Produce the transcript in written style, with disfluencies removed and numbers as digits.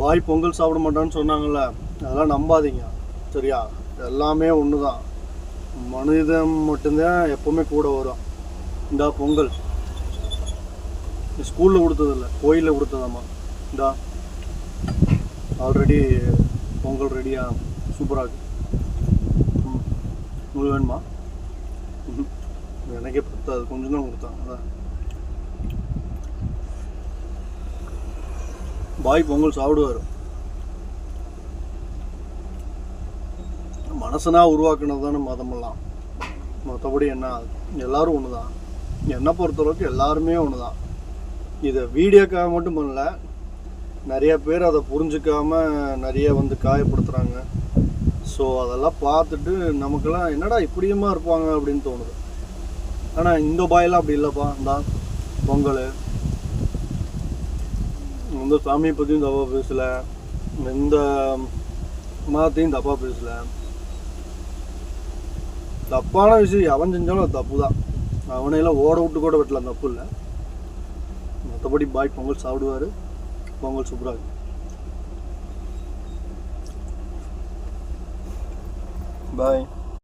பாய் பொங்கல் சாப்பிட மாட்டான்னு சொன்னாங்கல்ல, அதெல்லாம் நம்பாதீங்க சரியா. எல்லாமே ஒன்று தான், மனிதன் மட்டும்தான் எப்போவுமே கூட வரும். இந்தா பொங்கல் ஸ்கூலில் கொடுத்ததில்ல, கோயிலில் கொடுத்ததாம்மா. இந்தா ஆல்ரெடி பொங்கல் ரெடியாக சூப்பராக இருக்குது. உங்களுக்கு வேணுமா? எனக்கே பத்தாது, கொஞ்சம் தான் கொடுத்தாங்க. அதான் பாய் பொங்கல் சாப்பிடுவார். மனசனா உருவாக்குனது தானே மதமெல்லாம். மற்றபடி என்ன, எல்லோரும் ஒன்று தான். என்னை பொறுத்தளவுக்கு எல்லாருமே ஒன்று தான். இதை வீடியோக்காக மட்டும் பண்ணல, நிறைய பேர் அதை புரிஞ்சுக்காம நிறைய வந்து காயப்படுத்துகிறாங்க. ஸோ அதெல்லாம் பார்த்துட்டு நமக்கெல்லாம் என்னடா இப்படியுமா இருப்பாங்க அப்படின்னு தோணுது. ஆனால் இந்த பாயெல்லாம் அப்படி இல்லைப்பா. இந்த பொங்கல் இந்த சாமியை பற்றியும் தப்பாக பேசலை, எந்த மதத்தையும் தப்பாக பேசலை. தப்பான விஷயம் அவன் செஞ்சாலும் அது தப்பு தான். அவனையெல்லாம் ஓட விட்டு கூட வெட்டலாம், தப்பு இல்லை. மற்றபடி பாய் பொங்கல் சாப்பிடுவார். பொங்கல் சூப்பராக இருக்கு. பாய்.